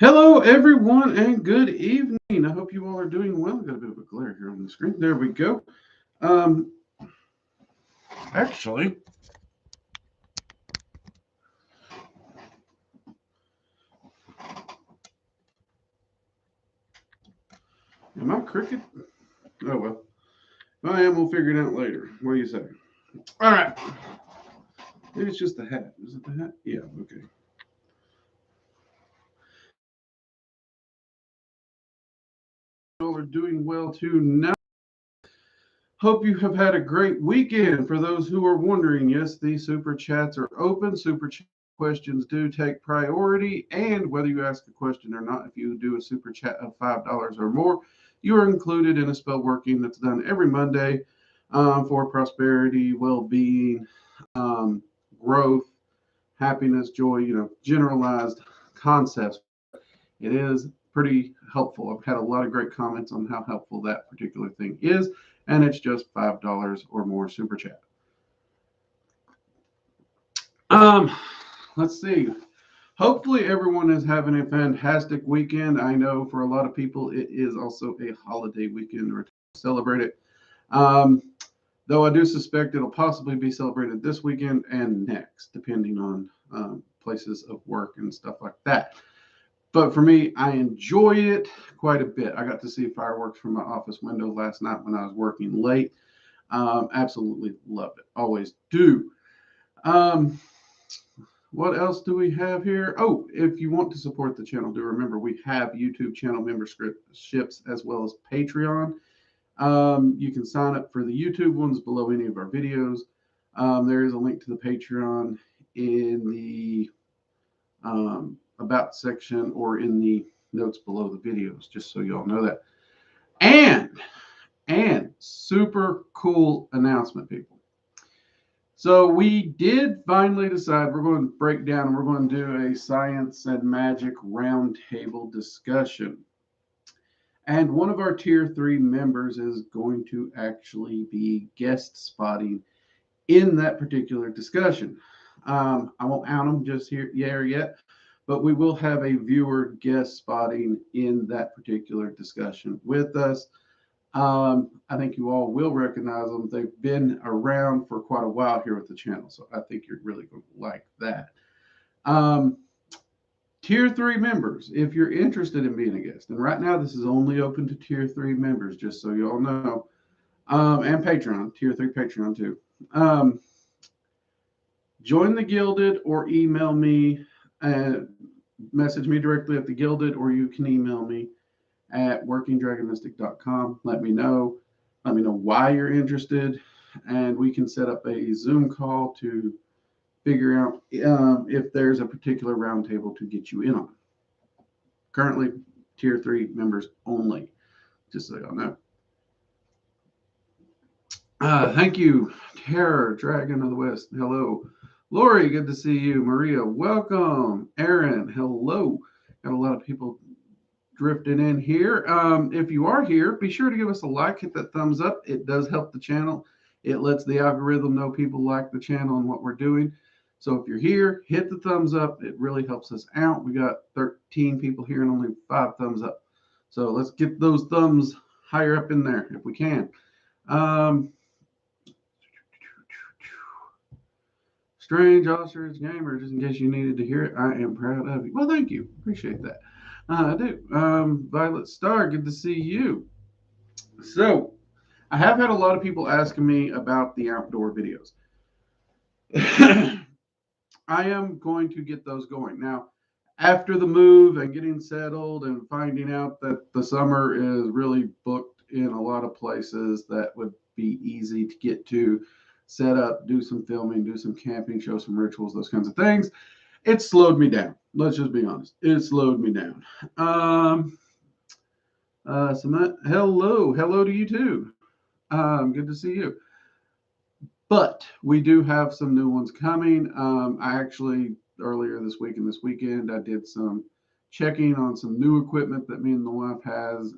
Hello, everyone, and good evening. I hope you all are doing well. I've got a bit of a glare here on the screen. There we go. Um, actually, am I crooked? Oh, well. If I am, we'll figure it out later. What do you say? All right. Maybe it's just the hat. Is it the hat? Yeah, okay. You all are doing well, too. Now, hope you have had a great weekend. For those who are wondering, yes, the super chats are open. Super chat questions do take priority. And whether you ask a question or not, if you do a super chat of $5 or more, you are included in a spell working that's done every Monday for prosperity, well being, um, growth, happiness, joy, generalized concepts. It is pretty helpful. I've had a lot of great comments on how helpful that particular thing is, and it's just $5 or more super chat. Um, let's see. Hopefully, everyone is having a fantastic weekend. I know for a lot of people, it is also a holiday weekend or to celebrate it. Um, though I do suspect it'll possibly be celebrated this weekend and next, depending on places of work and stuff like that. But for me, I enjoy it quite a bit. I got to see fireworks from my office window last night when I was working late. Absolutely love it. Always do. Um, what else do we have here? Oh, if you want to support the channel, do remember we have YouTube channel memberships as well as Patreon. You can sign up for the YouTube ones below any of our videos. There is a link to the Patreon in the about section or in the notes below the videos, just so y'all know that. And super cool announcement, people. So we did finally decide we're going to break down and we're going to do a science and magic roundtable discussion. And one of our tier 3 members is going to actually be guest spotting in that particular discussion. I won't out them just here yet, but we will have a viewer guest spotting in that particular discussion with us. I think you all will recognize them. They've been around for quite a while here with the channel, so I think you're really going to like that. Um, Tier 3 members, if you're interested in being a guest, and right now this is only open to Tier 3 members, just so you all know, and Patreon, Tier 3 Patreon too. Join the Gilded or email me and message me directly at the Gilded, or you can email me at workingdragonmystic.com. Let me know. Let me know why you're interested, and we can set up a Zoom call to figure out if there's a particular roundtable to get you in on. Currently, Tier 3 members only, just so y'all know. Thank you, Terror, Dragon of the West. Hello. Lori, good to see you. Maria, welcome. Aaron, hello. Got a lot of people drifting in here. If you are here, be sure to give us a like, hit that thumbs up. It does help the channel. It lets the algorithm know people like the channel and what we're doing. So if you're here, hit the thumbs up. It really helps us out. We got 13 people here and only 5 thumbs up. So let's get those thumbs higher up in there if we can. Strange Ostrich Gamer, just in case you needed to hear it, I am proud of you. Well, thank you. Appreciate that. I do. Violet Star, good to see you. So, I have had a lot of people asking me about the outdoor videos. I am going to get those going. Now, after the move and getting settled and finding out that the summer is really booked in a lot of places that would be easy to get to, set up, do some filming, do some camping, show some rituals, those kinds of things, it slowed me down. Let's just be honest. It slowed me down. Hello to you too. Good to see you. But we do have some new ones coming. I actually, earlier this week and this weekend, I did some checking on some new equipment that me and the wife has.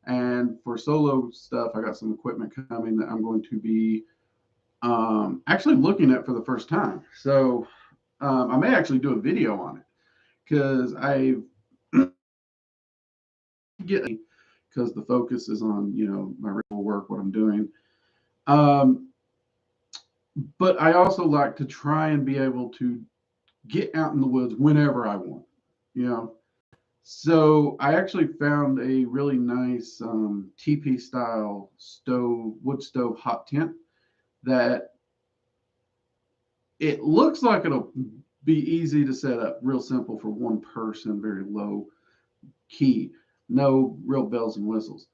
And for solo stuff, I got some equipment coming that I'm going to be actually looking at for the first time. So I may actually do a video on it because get me because the focus is on, my real work, what I'm doing. Um, but I also like to try and be able to get out in the woods whenever I want, you know. So I actually found a really nice teepee style wood stove hot tent that it looks like it'll be easy to set up, real simple for one person, very low key, no real bells and whistles.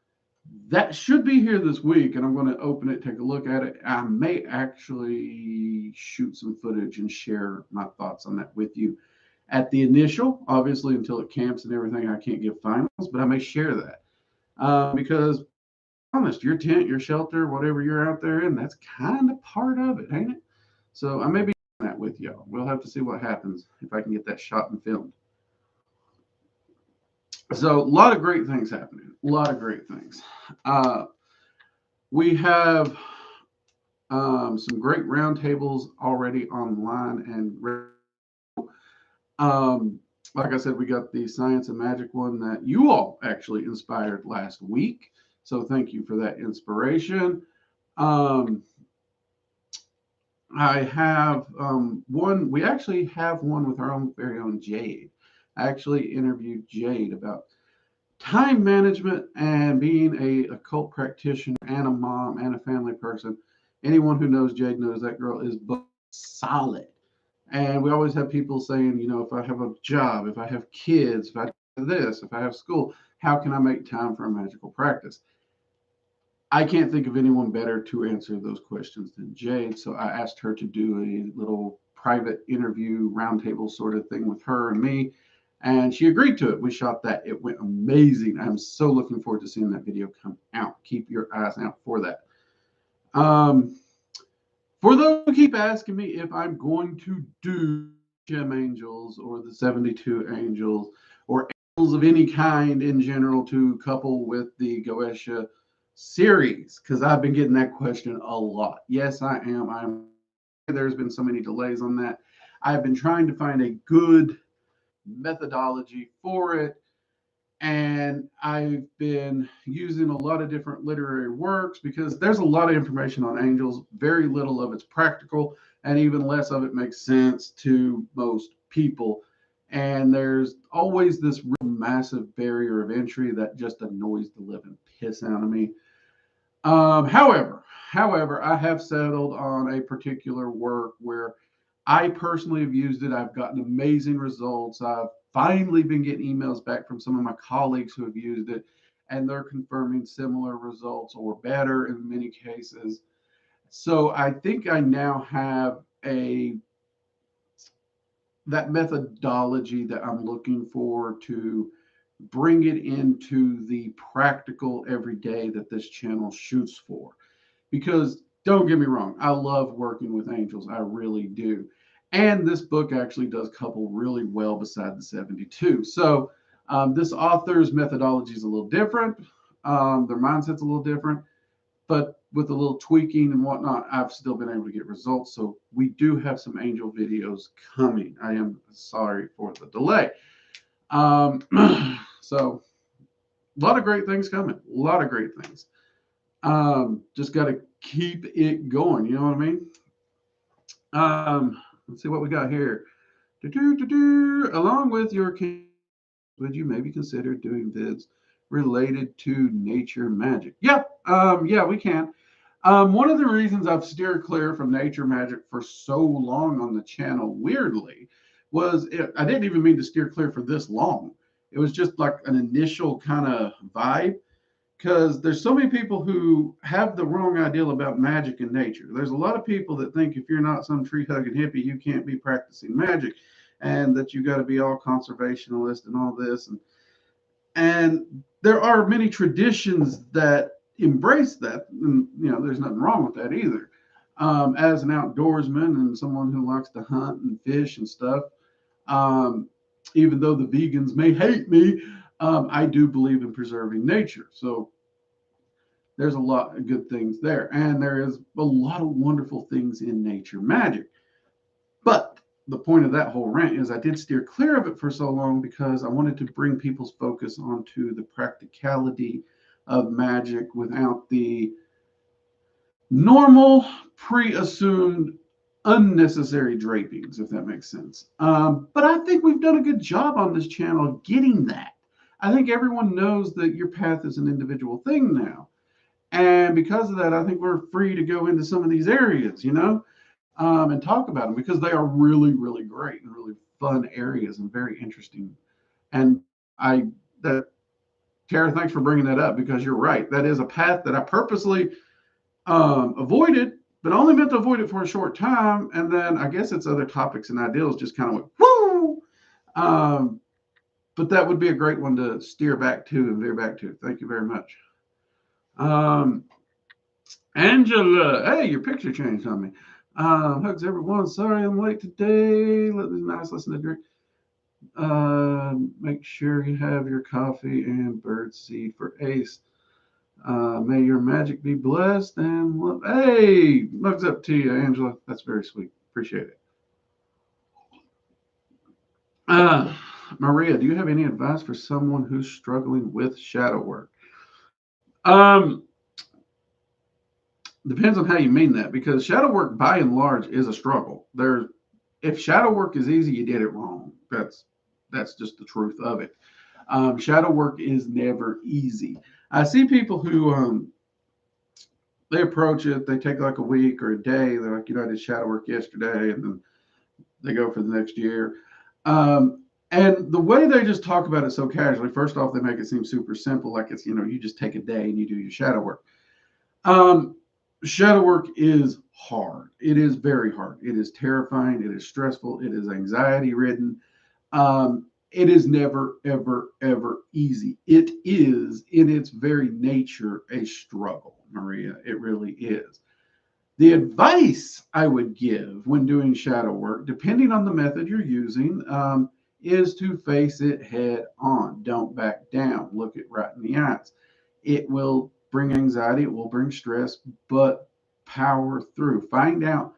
That should be here this week, and I'm going to open it, take a look at it. I may actually shoot some footage and share my thoughts on that with you. At the initial, obviously, until it camps and everything, I can't give finals, but I may share that. Because, honest, your tent, your shelter, whatever you're out there in, that's kind of part of it, ain't it? So I may be doing that with y'all. We'll have to see what happens if I can get that shot and filmed. So a lot of great things happening. A lot of great things. Uh, we have some great roundtables already online and um, like I said, we got the Science and Magic one that you all actually inspired last week. So thank you for that inspiration. Um, I have one. We actually have one with our own very own Jade. I actually interviewed Jade about time management and being a occult practitioner and a mom and a family person. Anyone who knows Jade knows that girl is solid. And we always have people saying, if I have a job, if I have kids, if I do this, if I have school, how can I make time for a magical practice? I can't think of anyone better to answer those questions than Jade. So I asked her to do a little private interview roundtable sort of thing with her and me. And she agreed to it. We shot that. It went amazing. I'm so looking forward to seeing that video come out. Keep your eyes out for that. For those who keep asking me if I'm going to do Gem Angels or the 72 Angels or angels of any kind in general to couple with the Goetia series, because I've been getting that question a lot. Yes, I am. There's been so many delays on that. I've been trying to find a good methodology for it. And I've been using a lot of different literary works because there's a lot of information on angels. Very little of it's practical, and even less of it makes sense to most people. And there's always this real massive barrier of entry that just annoys the living piss out of me. However, I have settled on a particular work where I personally have used it. I've gotten amazing results. I've finally been getting emails back from some of my colleagues who have used it, and they're confirming similar results or better in many cases. So I think I now have that methodology that I'm looking for to bring it into the practical everyday that this channel shoots for. Because don't get me wrong, I love working with angels. I really do. And this book actually does couple really well beside the 72. So this author's methodology is a little different. Their mindset's a little different. But with a little tweaking and whatnot, I've still been able to get results. So we do have some angel videos coming. I am sorry for the delay. So a lot of great things coming. A lot of great things. Just got to keep it going. You know what I mean? Let's see what we got here. Along with your, would you maybe consider doing vids related to nature magic? Yep. Yeah, we can. One of the reasons I've steered clear from nature magic for so long on the channel, weirdly, I didn't even mean to steer clear for this long. It was just like an initial kind of vibe, because there's so many people who have the wrong idea about magic and nature. There's a lot of people that think if you're not some tree hugging hippie, you can't be practicing magic, and that you got to be all conservationist and all this. And there are many traditions that embrace that, and there's nothing wrong with that either. As an outdoorsman and someone who likes to hunt and fish and stuff, even though the vegans may hate me, I do believe in preserving nature. So there's a lot of good things there. And there is a lot of wonderful things in nature magic. But the point of that whole rant is I did steer clear of it for so long because I wanted to bring people's focus onto the practicality of Magick without the normal, pre-assumed, unnecessary drapings, if that makes sense. But I think we've done a good job on this channel getting that. I think everyone knows that your path is an individual thing now. And because of that, I think we're free to go into some of these areas, and talk about them because they are really, really great and really fun areas and very interesting. And Tara, thanks for bringing that up because you're right. That is a path that I purposely avoided, but only meant to avoid it for a short time. And then I guess it's other topics and ideals just kind of went, woo! But that would be a great one to steer back to and veer back to. Thank you very much. Angela, hey, your picture changed on me. Hugs everyone. Sorry I'm late today. Let me nice listen to drink. Make sure you have your coffee and birdseed for Ace. May your magic be blessed and love. Hey, hugs up to you, Angela. That's very sweet. Appreciate it. Maria, do you have any advice for someone who's struggling with shadow work? Depends on how you mean that, because shadow work by and large is a struggle. If shadow work is easy, you did it wrong. That's just the truth of it. Shadow work is never easy. I see people who they approach it, they take like a week or a day. They're like, I did shadow work yesterday, and then they go for the next year. And the way they just talk about it so casually, first off, they make it seem super simple, like it's, you just take a day and you do your shadow work. Shadow work is hard. It is very hard. It is terrifying. It is stressful. It is anxiety ridden. It is never, ever, ever easy. It is, in its very nature, a struggle, Maria. It really is. The advice I would give when doing shadow work, depending on the method you're using, is to face it head on. Don't back down. Look it right in the eyes. It will bring anxiety. It will bring stress, but power through. Find out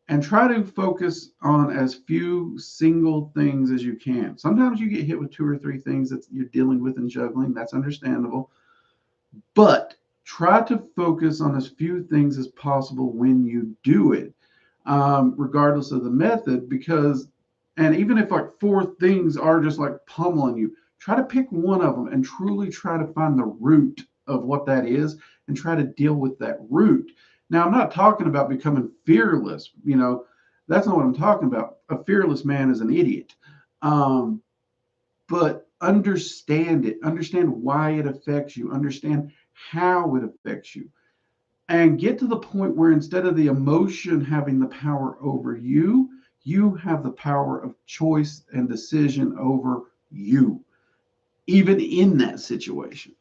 and try to focus on as few single things as you can. Sometimes you get hit with 2 or 3 things that you're dealing with and juggling. That's understandable. But try to focus on as few things as possible when you do it, regardless of the method, and even if like 4 things are just like pummeling you, try to pick one of them and truly try to find the root of what that is and try to deal with that root. Now, I'm not talking about becoming fearless. That's not what I'm talking about. A fearless man is an idiot. But understand it. Understand why it affects you. Understand how it affects you. And get to the point where instead of the emotion having the power over you, you have the power of choice and decision over you, even in that situation.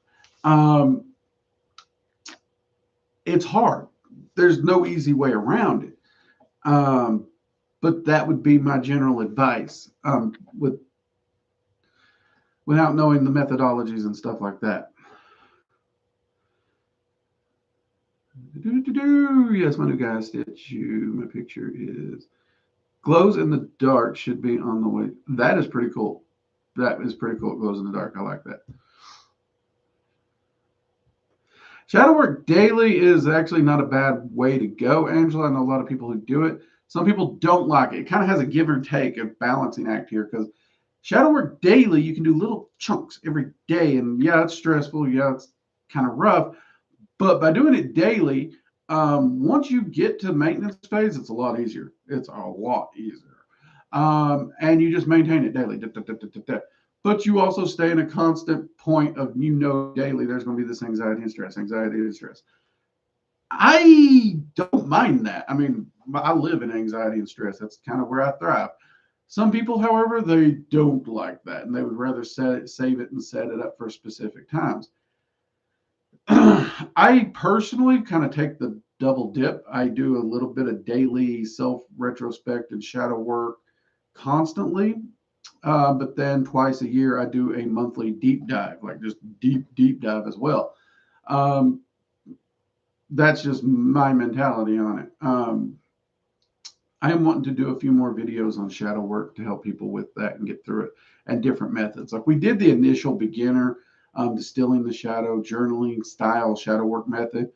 It's hard. There's no easy way around it. But that would be my general advice, without knowing the methodologies and stuff like that. Yes, my new guy stitch you. My picture is glows in the dark should be on the way. That is pretty cool. That is pretty cool. It glows in the dark. I like that. Shadow work daily is actually not a bad way to go, Angela. I know a lot of people who do it. Some people don't like it. It kind of has a give or take, a balancing act here, because shadow work daily, you can do little chunks every day. And yeah, it's stressful. Yeah, it's kind of rough. But by doing it daily, once you get to maintenance phase, it's a lot easier. It's a lot easier. And you just maintain it daily. But you also stay in a constant point of, daily there's going to be this anxiety and stress. I don't mind that. I mean, I live in anxiety and stress. That's kind of where I thrive. Some people, however, they don't like that, and they would rather save it and set it up for specific times. I personally kind of take the double dip. I do a little bit of daily self-retrospect and shadow work constantly. But then twice a year, I do a monthly deep dive, like just deep dive as well. That's just my mentality on it. I am wanting to do a few more videos on shadow work to help people with that and get through it, and different methods. Like we did the initial beginner distilling the shadow journaling style shadow work method.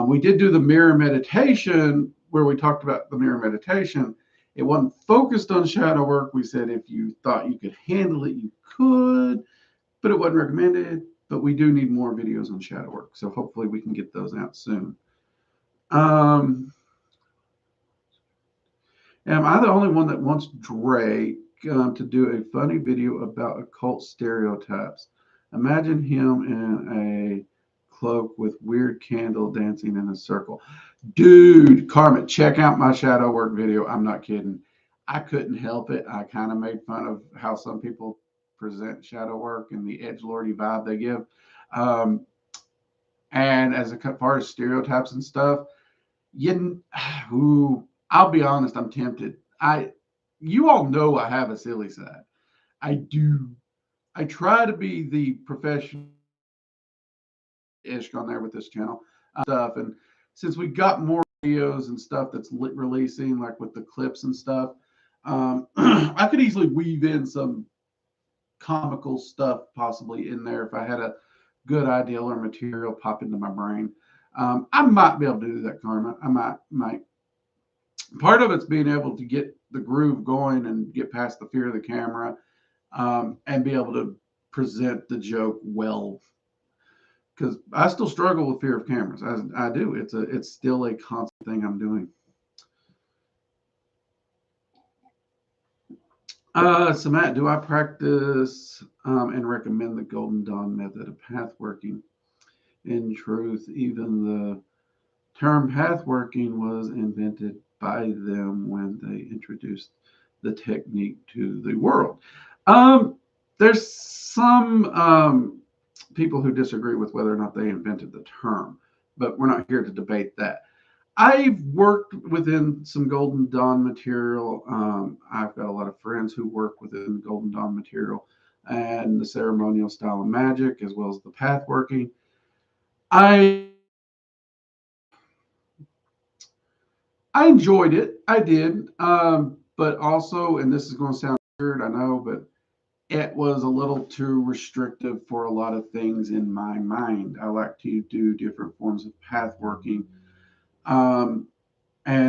We did do the mirror meditation where we talked about the mirror meditation. It wasn't focused on shadow work. We said if you thought you could handle it, you could, but it wasn't recommended. But we do need more videos on shadow work. So hopefully we can get those out soon. Am I the only one that wants Drake to do a funny video about occult stereotypes? Imagine him in a cloak with weird candle dancing in a circle. Dude, Carmen, check out my shadow work video. I'm not kidding. I couldn't help it. I kind of made fun of how some people present shadow work and the edgelordy vibe they give. Um, and as far as stereotypes and stuff, I'll be honest, I'm tempted. You all know I have a silly side. I do. I try to be the professional ish on there with this channel stuff. And since we got more videos and stuff that's releasing, like with the clips and stuff, I could easily weave in some comical stuff possibly in there if I had a good idea or material pop into my brain. I might be able to do that, Karma. I might. Part of it's being able to get the groove going and get past the fear of the camera, and be able to present the joke well. Because I still struggle with fear of cameras. I do. It's still a constant thing I'm doing. So Matt, do I practice and recommend the Golden Dawn method of path working? In truth, even the term path working was invented by them when they introduced the technique to the world. There's some people who disagree with whether or not they invented the term, but we're not here to debate that. I've worked within some Golden Dawn material. I've got a lot of friends who work within Golden Dawn material and the ceremonial style of magic, as well as the path working. I enjoyed it. I did. But also, and this is going to sound weird, I know, but it was a little too restrictive for a lot of things in my mind. I like to do different forms of path working. And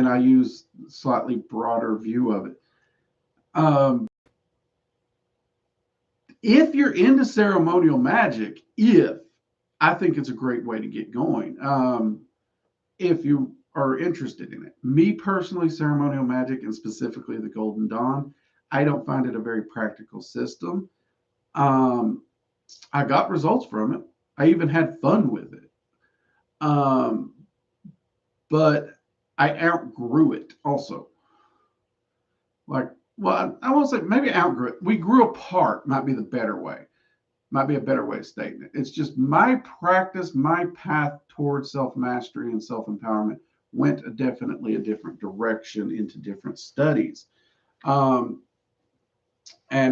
I use slightly broader view of it. If you're into ceremonial magic, I think it's a great way to get going. If you are interested in it. Me personally, ceremonial magic and specifically the Golden Dawn, I don't find it a very practical system. I got results from it. I even had fun with it. But I outgrew it also. Like, well, I won't say maybe outgrew it. We grew apart, might be the better way. Might be a better way of stating it. It's just my practice, my path towards self-mastery and self-empowerment went definitely a different direction into different studies. And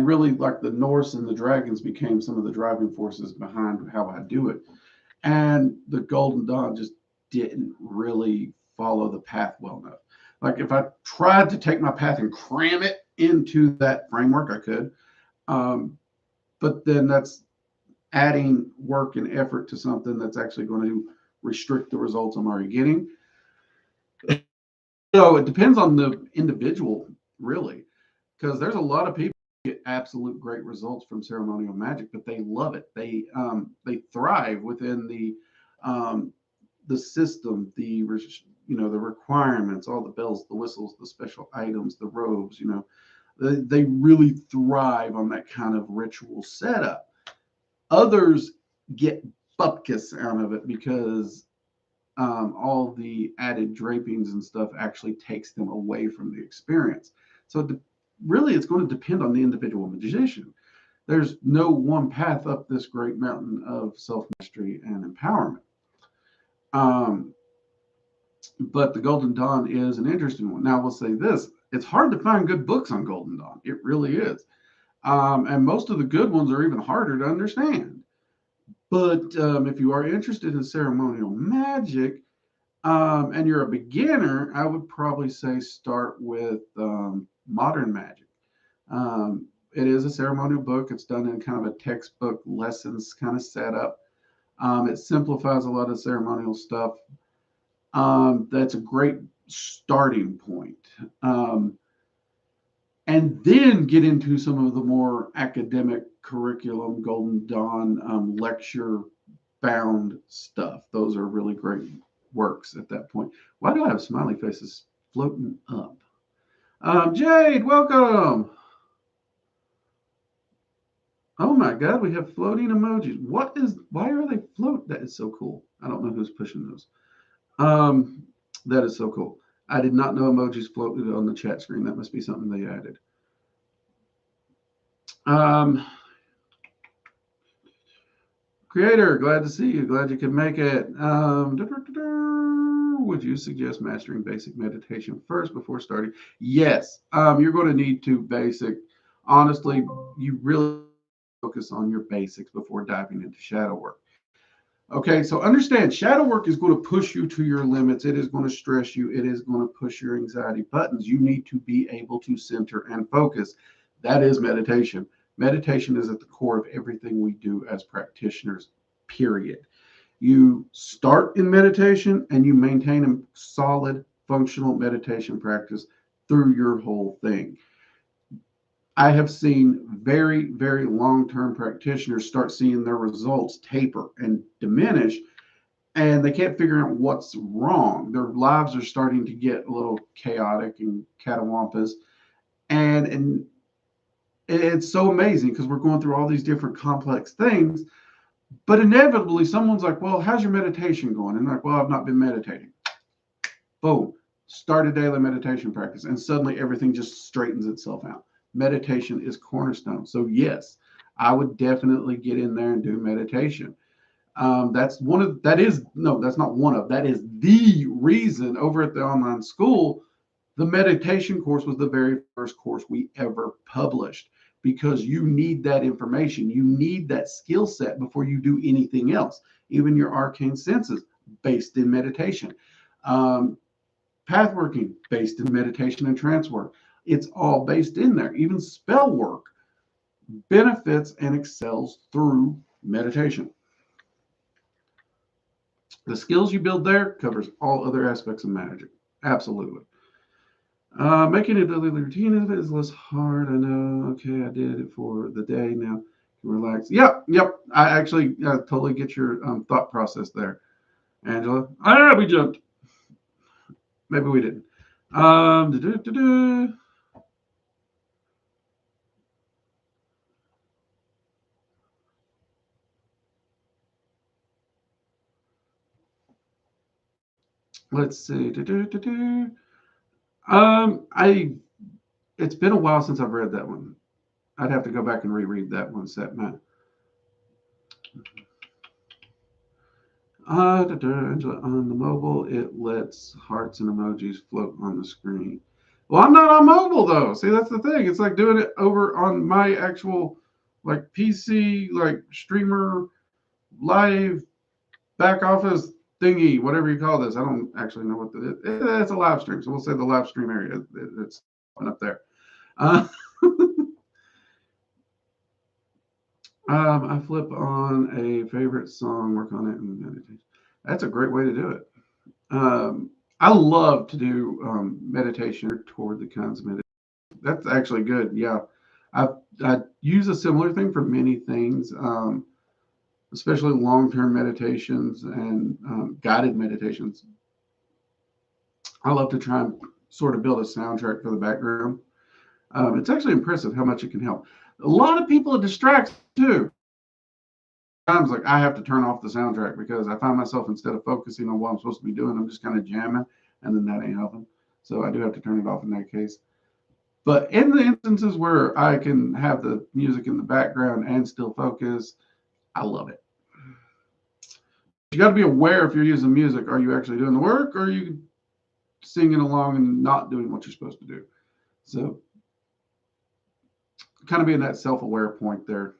really, like the Norse and the dragons became some of the driving forces behind how I do it. And the Golden Dawn just didn't really follow the path well enough. Like if I tried to take my path and cram it into that framework, I could. But then that's adding work and effort to something that's actually going to restrict the results I'm already getting. So it depends on the individual, really, because there's a lot of people who get absolute great results from ceremonial magic, but they love it. They thrive within the system, the requirements, all the bells, the whistles, the special items, the robes. They really thrive on that kind of ritual setup. Others get bupkis out of it because all the added drapings and stuff actually takes them away from the experience. So really, it's going to depend on the individual magician. There's no one path up this great mountain of self-mastery and empowerment. But the Golden Dawn is an interesting one. Now, we'll say this. It's hard to find good books on Golden Dawn. It really is. And most of the good ones are even harder to understand. But if you are interested in ceremonial magic, and you're a beginner, I would probably say start with Modern Magic. It is a ceremonial book. It's done in kind of a textbook lessons kind of setup. It simplifies a lot of ceremonial stuff. That's a great starting point. And then get into some of the more academic curriculum, Golden Dawn, lecture bound stuff. Those are really great works at that point. Why do I have smiley faces floating up? Jade, welcome. Oh my God, we have floating emojis. Why are they float? That is so cool. I don't know who's pushing those. That is so cool. I did not know emojis floated on the chat screen. That must be something they added. Creator, glad to see you. Glad you could make it. Would you suggest mastering basic meditation first before starting? Yes. You're going to need to basic. Honestly, you really focus on your basics before diving into shadow work. Okay, so understand shadow work is going to push you to your limits. It is going to stress you. It is going to push your anxiety buttons. You need to be able to center and focus. That is meditation. Meditation is at the core of everything we do as practitioners, period. You start in meditation and you maintain a solid, functional meditation practice through your whole thing. I have seen very, very long-term practitioners start seeing their results taper and diminish, and they can't figure out what's wrong. Their lives are starting to get a little chaotic and catawampus, and it's so amazing because we're going through all these different complex things, but inevitably someone's like, well, how's your meditation going? And they're like, well, I've not been meditating. Boom, start a daily meditation practice, and suddenly everything just straightens itself out. Meditation is cornerstone. So yes, I would definitely get in there and do meditation. That's that is the reason over at the online school, the meditation course was the very first course we ever published, because you need that information. You need that skill set before you do anything else, even your arcane senses based in meditation. Path working based in meditation and trance work. It's all based in there. Even spell work benefits and excels through meditation. The skills you build there covers all other aspects of magic. Absolutely. Making a daily routine is less hard. I know. Okay, I did it for the day. Now relax. Yep. I actually totally get your thought process there, Angela. We jumped. Maybe we didn't. Let's see. It's been a while since I've read that one. I'd have to go back and reread that one set, Matt. Angela, on the mobile, it lets hearts and emojis float on the screen. Well, I'm not on mobile though. See, that's the thing. It's like doing it over on my actual like PC, like streamer, live, back office thingy, whatever you call this. I don't actually know what it's a live stream. So we'll say the live stream area. It's up there. I flip on a favorite song, work on it, and meditate. That's a great way to do it. I love to do meditation toward the kinds of meditation. That's actually good. Yeah. I use a similar thing for many things, especially long-term meditations and guided meditations. I love to try and sort of build a soundtrack for the background. It's actually impressive how much it can help. A lot of people are distracted too. Times like I have to turn off the soundtrack because I find myself, instead of focusing on what I'm supposed to be doing, I'm just kind of jamming, and then that ain't helping. So I do have to turn it off in that case. But in the instances where I can have the music in the background and still focus, I love it. You got to be aware if you're using music. Are you actually doing the work, or are you singing along and not doing what you're supposed to do? So kind of being that self-aware point there.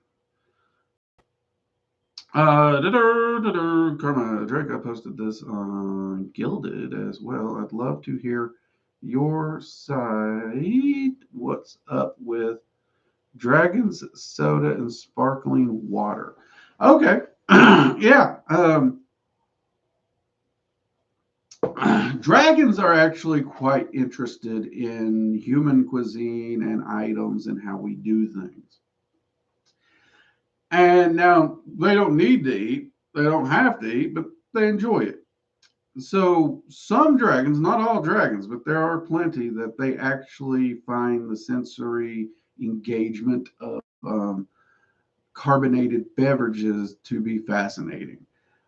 Karma Drake, I posted this on Gilded as well. I'd love to hear your side. What's up with dragons, soda, and sparkling water? Okay. Yeah. Dragons are actually quite interested in human cuisine and items and how we do things. And now they don't need to eat, they don't have to eat, but they enjoy it. So some dragons, not all dragons, but there are plenty that they actually find the sensory engagement of carbonated beverages to be fascinating.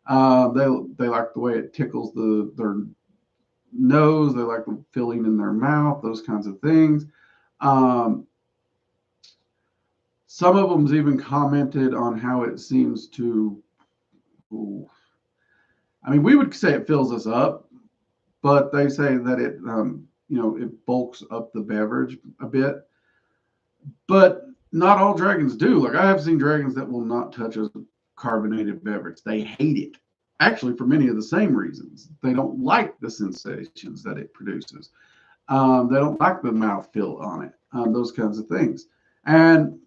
They like the way it tickles their nose. They like the filling in their mouth. Those kinds of things. Um, some of them's even commented on how it seems to. I mean, we would say it fills us up, but they say that it bulks up the beverage a bit. But not all dragons do. Like I have seen dragons that will not touch a carbonated beverage. They hate it. Actually, for many of the same reasons. They don't like the sensations that it produces. They don't like the mouthfeel on it. Those kinds of things. And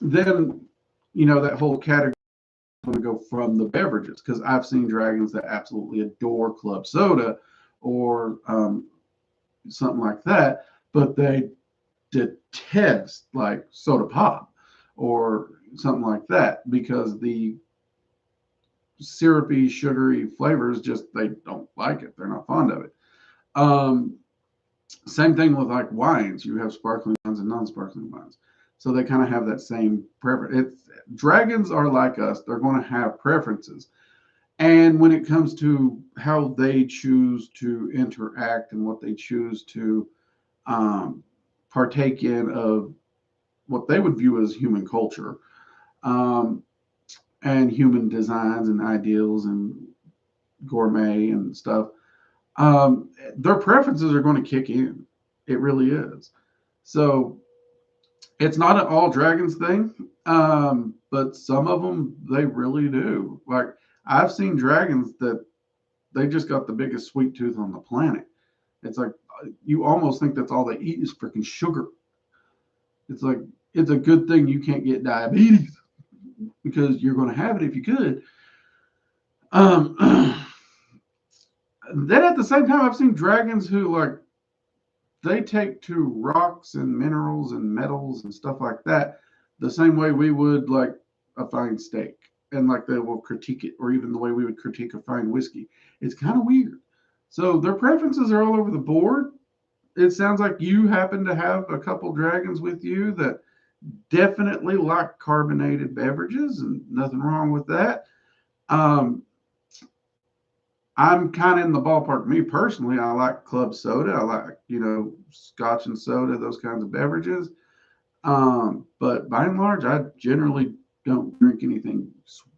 then, that whole category is going to go from the beverages because I've seen dragons that absolutely adore club soda or something like that, but they detest like soda pop or something like that because the syrupy, sugary flavors just they don't like it. They're not fond of it. Um, Same thing with like wines. You have sparkling wines and non-sparkling wines, so they kind of have that same preference. Dragons are like us. They're going to have preferences, and when it comes to how they choose to interact and what they choose to um, partake in of what they would view as human culture um, and human designs and ideals and gourmet and stuff, their preferences are going to kick in. It really is. So it's not an all dragons thing, but some of them they really do. Like I've seen dragons that they just got the biggest sweet tooth on the planet. It's like you almost think that's all they eat is freaking sugar. It's like it's a good thing you can't get diabetes because you're going to have it if you could. Um, then at the same time, I've seen dragons who like they take to rocks and minerals and metals and stuff like that the same way we would like a fine steak, and like they will critique it, or even the way we would critique a fine whiskey. It's kind of weird. So their preferences are all over the board. It sounds like you happen to have a couple dragons with you that definitely like carbonated beverages, and nothing wrong with that. Um, I'm kind of in the ballpark. Me personally, I like club soda. I like, scotch and soda, those kinds of beverages. But by and large, I generally don't drink anything.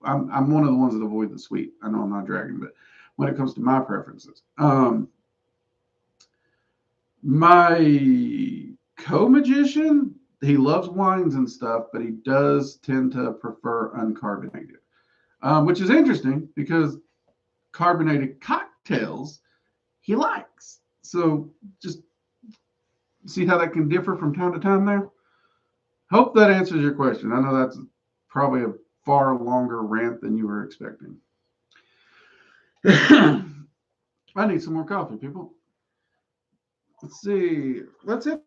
I'm one of the ones that avoid the sweet. I know I'm not a dragon, but when it comes to my preferences, my co-magician, he loves wines and stuff, but he does tend to prefer uncarbonated, which is interesting because carbonated cocktails he likes. So just see how that can differ from time to time there. Hope that answers your question. I know that's probably a far longer rant than you were expecting. I need some more coffee, people. Let's see. Let's hit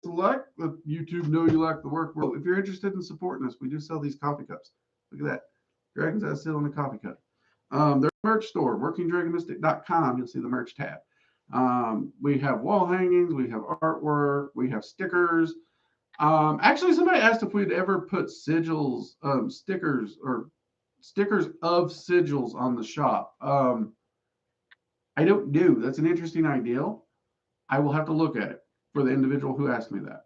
select. Let YouTube know you like the work. Well, if you're interested in supporting us, we do sell these coffee cups. Look at that. Dragons that sit on a coffee cup. There's a merch store, workingdragonistic.com. You'll see the merch tab. We have wall hangings, we have artwork, we have stickers. Actually, somebody asked if we'd ever put sigils, stickers, or stickers of sigils on the shop. I don't do. That's an interesting idea. I will have to look at it for the individual who asked me that.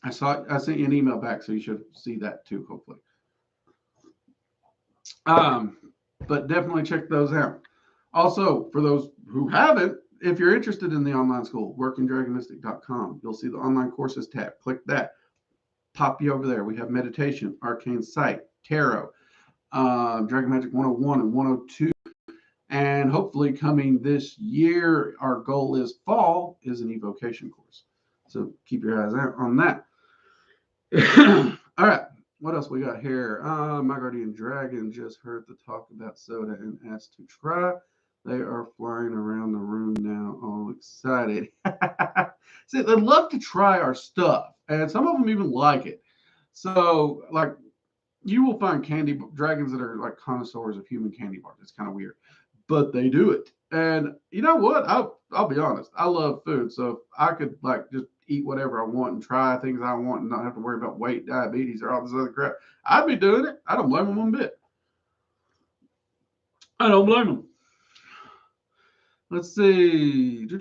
I sent you an email back, so you should see that too, hopefully. But definitely check those out. Also, for those who haven't, if you're interested in the online school, workingdragonistic.com, you'll see the online courses tab. Click that. pop you over there. We have meditation, arcane sight, tarot, Dragon Magic 101 and 102. And hopefully coming this year, our goal is fall is an evocation course. So keep your eyes out on that. All right. What else we got here? My guardian dragon just heard the talk about soda and asked to try. They are flying around the room now, all excited. See, they love to try our stuff, and some of them even like it. So, like, you will find candy dragons that are like connoisseurs of human candy bars. It's kind of weird, but they do it. And you know what? I'll be honest. I love food, so if I could like just eat whatever I want and try things I want and not have to worry about weight, diabetes, or all this other crap, I'd be doing it. I don't blame them one bit. I don't blame them. Let's see. So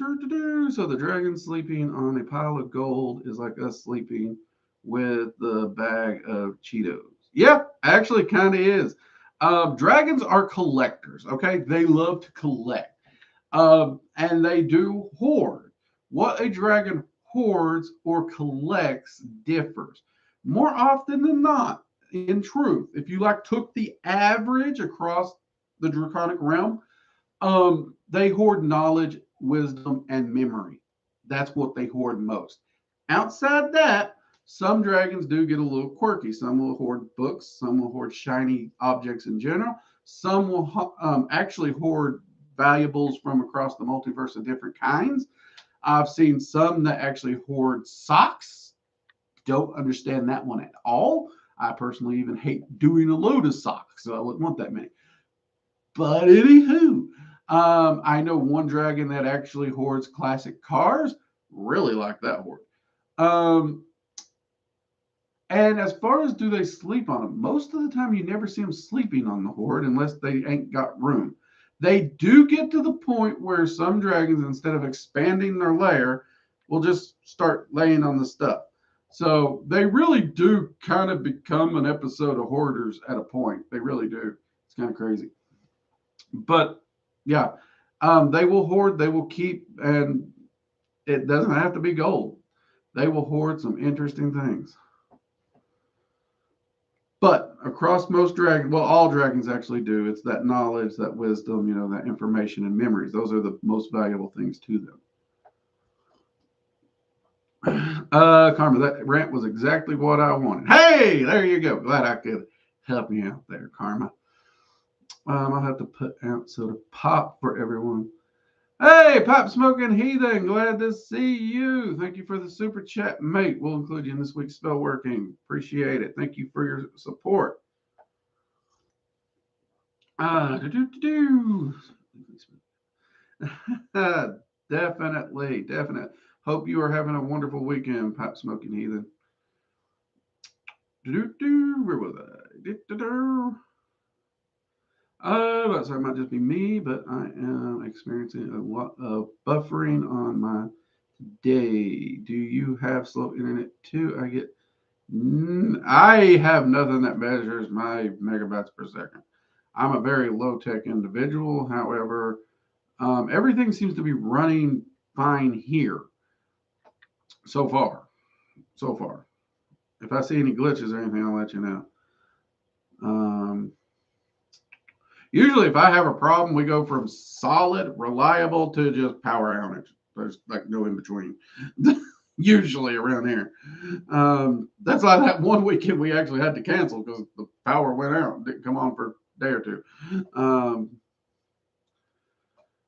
the dragon sleeping on a pile of gold is like us sleeping with the bag of Cheetos. Yeah, actually kind of is. Dragons are collectors, okay? They love to collect. And they do hoard. What a dragon hoards or collects differs. More often than not, in truth, if you like took the average across the draconic realm, they hoard knowledge, wisdom, and memory. That's what they hoard most. Outside that, some dragons do get a little quirky. Some will hoard books. Some will hoard shiny objects in general. Some will actually hoard valuables from across the multiverse of different kinds. I've seen some that actually hoard socks. Don't understand that one at all. I personally even hate doing a load of socks, so I wouldn't want that many. But anywho, I know one dragon that actually hoards classic cars. Really like that hoard. And as far as do they sleep on them, most of the time you never see them sleeping on the hoard unless they ain't got room. They do get to the point where some dragons, instead of expanding their lair, will just start laying on the stuff. So they really do kind of become an episode of hoarders at a point. They really do. It's kind of crazy. But yeah, they will hoard, they will keep, and it doesn't have to be gold. They will hoard some interesting things. But across most dragons, well, all dragons actually do. It's that knowledge, that wisdom, that information and memories. Those are the most valuable things to them. Karma, that rant was exactly what I wanted. Hey, there you go. Glad I could help you out there, Karma. I'll have to put out soda pop for everyone. Hey, Pop Smoking Heathen, glad to see you. Thank you for the super chat, mate. We'll include you in this week's spell working. Appreciate it. Thank you for your support. Definitely. Hope you are having a wonderful weekend, Pop Smoking Heathen. Where was I? So it might just be me, but I am experiencing a lot of buffering on my day. Do you have slow internet too? I have nothing that measures my megabytes per second. I'm a very low tech individual. However, everything seems to be running fine here so far. If I see any glitches or anything, I'll let you know. Usually, if I have a problem, we go from solid, reliable to just power outage. There's like no in between. Usually around here. That's like that one weekend we actually had to cancel because the power went out. Didn't come on for a day or two.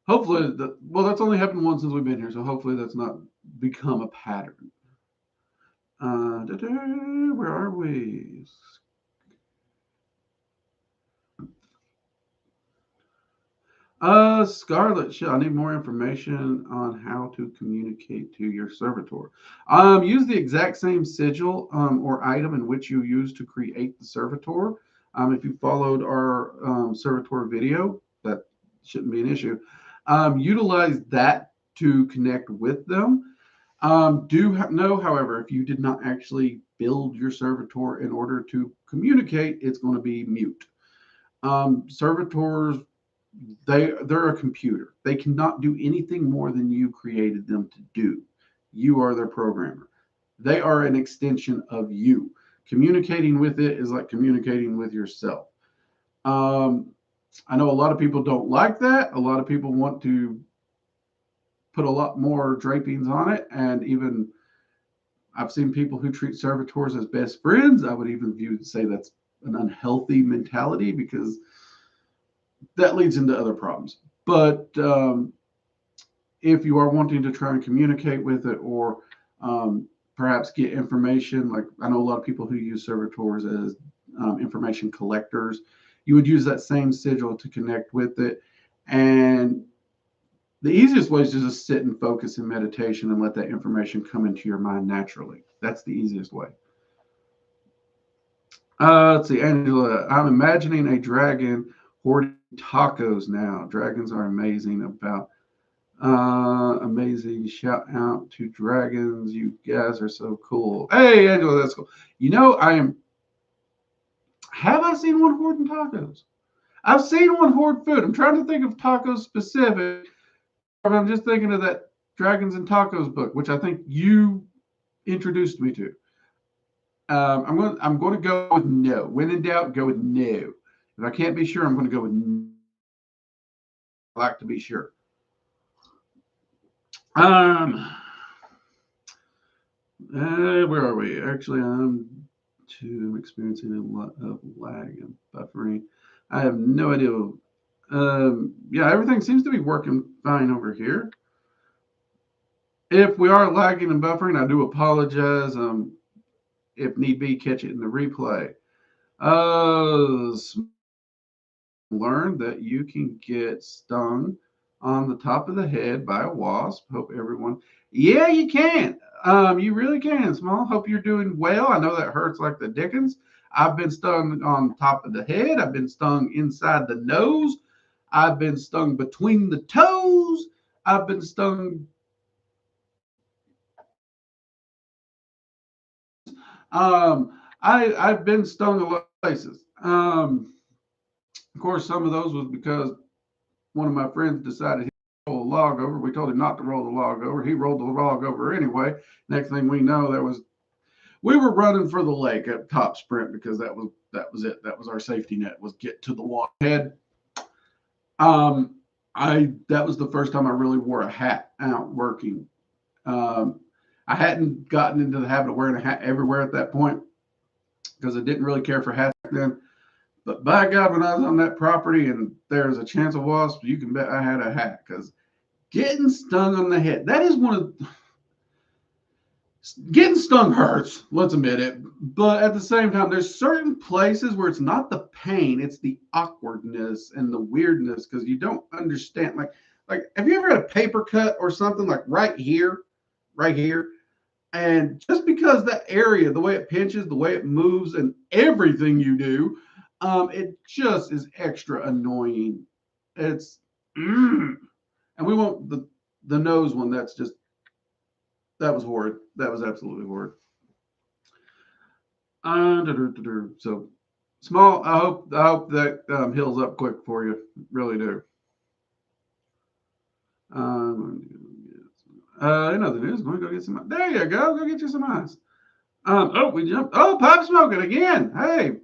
Hopefully, that's only happened once since we've been here, so hopefully that's not become a pattern. Where are we? Scarlet, I need more information on how to communicate to your servitor. Use the exact same sigil or item in which you use to create the servitor. If you followed our servitor video, that shouldn't be an issue. Utilize that to connect with them. Know, however, if you did not actually build your servitor in order to communicate, it's going to be mute. Servitors, they're a computer. They cannot do anything more than you created them to do. You are their programmer. They are an extension of you. Communicating with it is like communicating with yourself. Um, I know a lot of people don't like that. A lot of people want to put a lot more drapings on it. And even I've seen people who treat servitors as best friends. I would even say that's an unhealthy mentality because that leads into other problems. But if you are wanting to try and communicate with it or perhaps get information, like I know a lot of people who use servitors as information collectors, you would use that same sigil to connect with it. And the easiest way is to just sit and focus in meditation and let that information come into your mind naturally. That's the easiest way. Let's see, Angela. I'm imagining a dragon hoarding tacos now. Dragons are amazing. Amazing. Shout out to dragons. You guys are so cool. Hey, Angela, that's cool. You know, have I seen one hoarding tacos? I've seen one hoard food. I'm trying to think of tacos specific. I'm just thinking of that Dragons and Tacos book, which I think you introduced me to. I'm going to go with no. When in doubt, go with no. If I can't be sure, I'm going to go with no. I like to be sure. Where are we? Actually, I'm experiencing a lot of lag and buffering. I have no idea. Yeah, everything seems to be working fine over here. If we are lagging and buffering, I do apologize. If need be, catch it in the replay. Learn that you can get stung on the top of the head by a wasp. Hope everyone, yeah, you can. You really can. Small. Hope you're doing well. I know that hurts like the dickens. I've been stung on top of the head. I've been stung inside the nose. I've been stung between the toes. I've been stung. I've been stung a lot of places. Of course, some of those was because one of my friends decided he roll a log over. We told him not to roll the log over. He rolled the log over anyway. Next thing we know, we were running for the lake at top sprint because that was it. That was our safety net, was get to the waterhead. That was the first time I really wore a hat out working. I hadn't gotten into the habit of wearing a hat everywhere at that point because I didn't really care for hats back then. But by God, when I was on that property and there's a chance of wasps, you can bet I had a hat because getting stung on the head, that is getting stung hurts, let's admit it. But at the same time, there's certain places where it's not the pain, it's the awkwardness and the weirdness because you don't understand. Like, have you ever had a paper cut or something like right here? And just because that area, the way it pinches, the way it moves, and everything you do, it just is extra annoying. It's and we won't the nose one. That was horrid. That was absolutely horrid. So small. I hope that heals up quick for you. Really do. Another news. Going to go get some. There you go. Go get you some ice. We jumped. Oh, Pop Smoking again. Hey,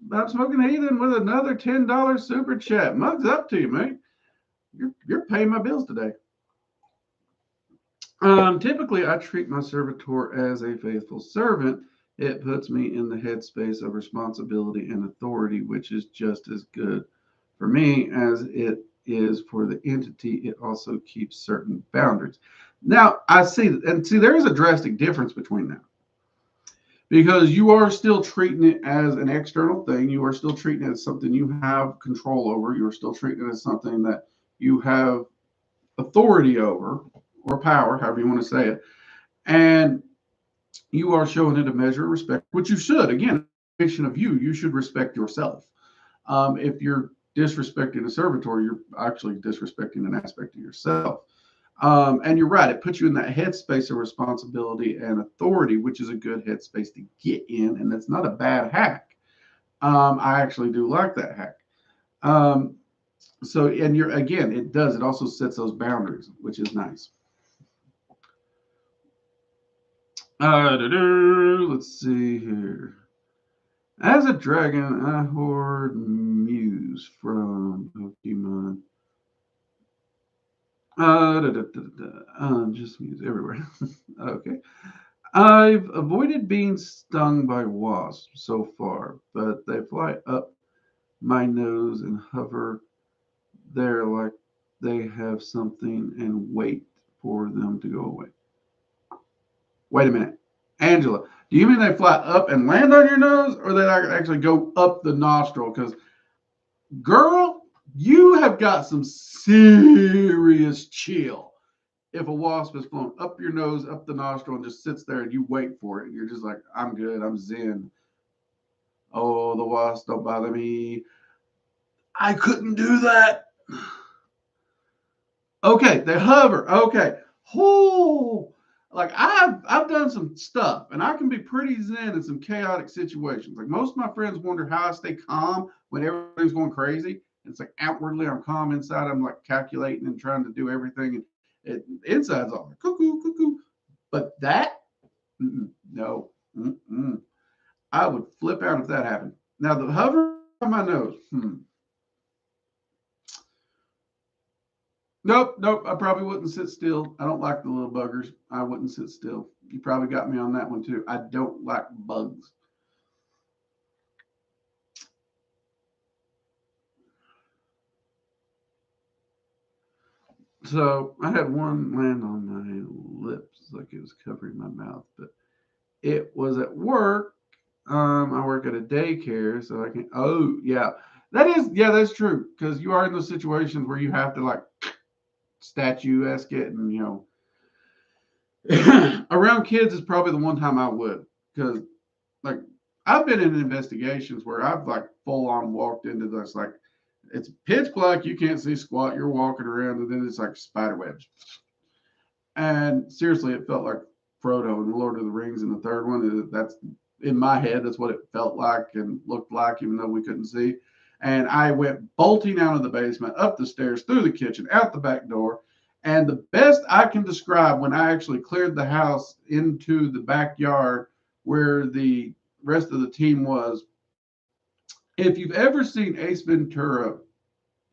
Pop Smoking Heathen with another $10 super chat. Mugs up to you, mate. You're paying my bills today. Typically, I treat my servitor as a faithful servant. It puts me in the headspace of responsibility and authority, which is just as good for me as it is for the entity. It also keeps certain boundaries. Now, I see, there is a drastic difference between that because you are still treating it as an external thing. You are still treating it as something you have control over. You are still treating it as something that you have authority over or power, however you want to say it. And you are showing it a measure of respect, which you should. Again, of you should respect yourself. If you're disrespecting a servitor, you're actually disrespecting an aspect of yourself. And you're right, it puts you in that headspace of responsibility and authority, which is a good headspace to get in, and that's not a bad hack. I actually do like that hack. So, and it also sets those boundaries, which is nice. Let's see here. As a dragon, I hoard Muse from Pokemon. Just Muse everywhere. Okay. I've avoided being stung by wasps so far, but they fly up my nose and hover there like they have something and wait for them to go away. Wait a minute. Angela, do you mean they fly up and land on your nose or they actually go up the nostril? Because, girl, you have got some serious chill. If a wasp is flown up your nose, up the nostril, and just sits there and you wait for it, you're just like, I'm good, I'm zen. Oh, the wasp don't bother me. I couldn't do that. Okay, they hover. Okay. Oh, like I've done some stuff and I can be pretty zen in some chaotic situations. Like most of my friends wonder how I stay calm when everything's going crazy. It's like outwardly I'm calm, inside I'm like calculating and trying to do everything. And inside's all like cuckoo, cuckoo. But that, no. I would flip out if that happened. Now the hover on my nose. Nope, nope. I probably wouldn't sit still. I don't like the little buggers. I wouldn't sit still. You probably got me on that one too. I don't like bugs. So I had one land on my lips like it was covering my mouth, but it was at work. I work at a daycare, so I can. Oh, yeah, that's true because you are in those situations where you have to like statuesque it, and around kids is probably the one time I would because like I've been in investigations where I've like full on walked into this like it's pitch black, you can't see squat, you're walking around, and then it's like spider webs. And seriously, it felt like Frodo in Lord of the Rings in the third one. That's in my head. That's what it felt like and looked like, even though we couldn't see. And I went bolting out of the basement, up the stairs, through the kitchen, out the back door. And the best I can describe when I actually cleared the house into the backyard where the rest of the team was, if you've ever seen Ace Ventura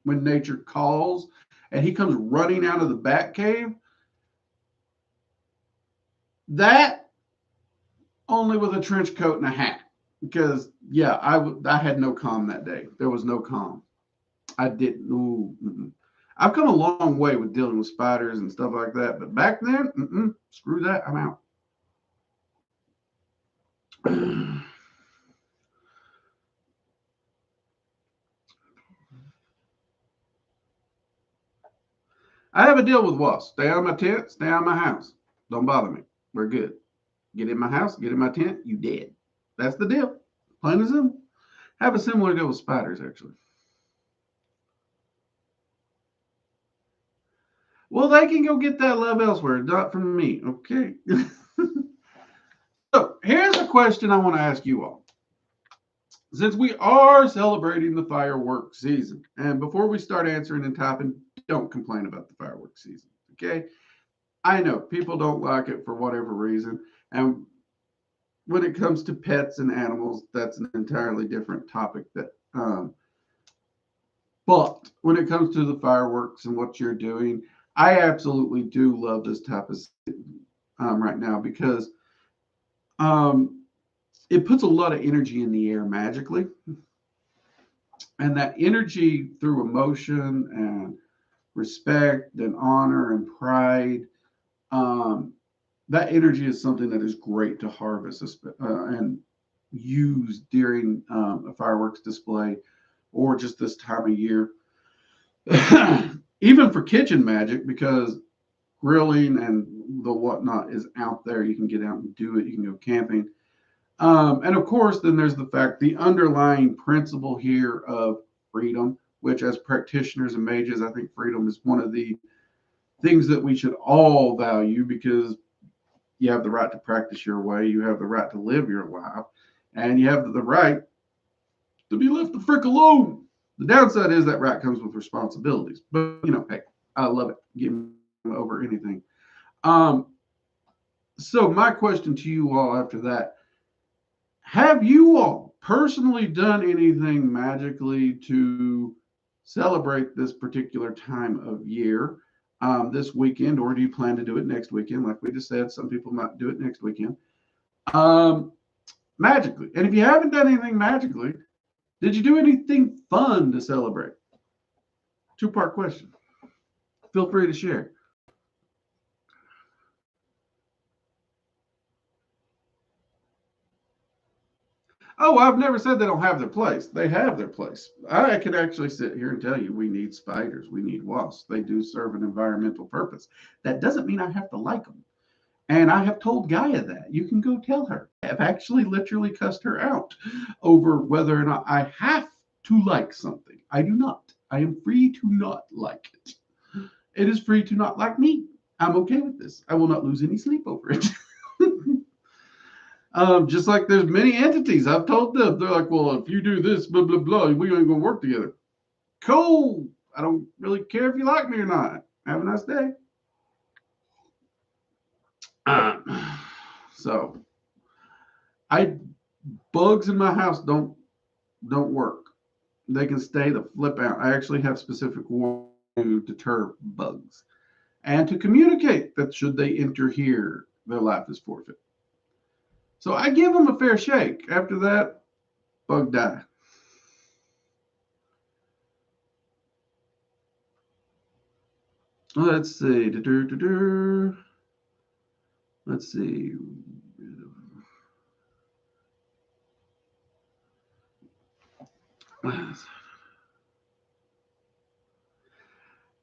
when nature calls and he comes running out of the bat cave, that only with a trench coat and a hat. Because yeah, I had no calm that day. There was no calm. I didn't. Ooh. I've come a long way with dealing with spiders and stuff like that, but back then, screw that. I'm out. I have a deal with wasps. Stay out of my tent, stay out of my house. Don't bother me. We're good. Get in my house, get in my tent, you dead. That's the deal. Plain and simple. Have a similar deal with spiders, actually. Well, they can go get that love elsewhere, not from me. Okay. So here's a question I want to ask you all. Since we are celebrating the fireworks season, and before we start answering and typing, don't complain about the fireworks season. Okay. I know people don't like it for whatever reason. And when it comes to pets and animals, that's an entirely different topic. But when it comes to the fireworks and what you're doing, I absolutely do love this type of right now because it puts a lot of energy in the air magically. And that energy through emotion and respect and honor and pride, that energy is something that is great to harvest and use during a fireworks display or just this time of year. Even for kitchen magic, because grilling and the whatnot is out there. You can get out and do it. You can go camping. And of course, then there's the fact, the underlying principle here of freedom, which as practitioners and mages, I think freedom is one of the things that we should all value because you have the right to practice your way. You have the right to live your life. And you have the right to be left the frick alone. The downside is that right comes with responsibilities. But, hey, I love it. Give me over anything. So my question to you all after that, have you all personally done anything magically to celebrate this particular time of year this weekend, or do you plan to do it next weekend? Like we just said, some people might do it next weekend. Um, Magically. And if you haven't done anything magically, did you do anything fun to celebrate? Two-part question. Feel free to share. Oh, I've never said they don't have their place. They have their place. I can actually sit here and tell you we need spiders, we need wasps. They do serve an environmental purpose. That doesn't mean I have to like them. And I have told Gaia that. You can go tell her. I've actually literally cussed her out over whether or not I have to like something. I do not. I am free to not like it. It is free to not like me. I'm okay with this. I will not lose any sleep over it. Just like there's many entities, I've told them, they're like, well, if you do this, blah, blah, blah, we ain't gonna work together. Cool. I don't really care if you like me or not. Have a nice day. So bugs in my house don't work. They can stay the flip out. I actually have specific warnings to deter bugs and to communicate that should they enter here, their life is forfeit. So I give them a fair shake. After that, bug die. Let's see. Let's see.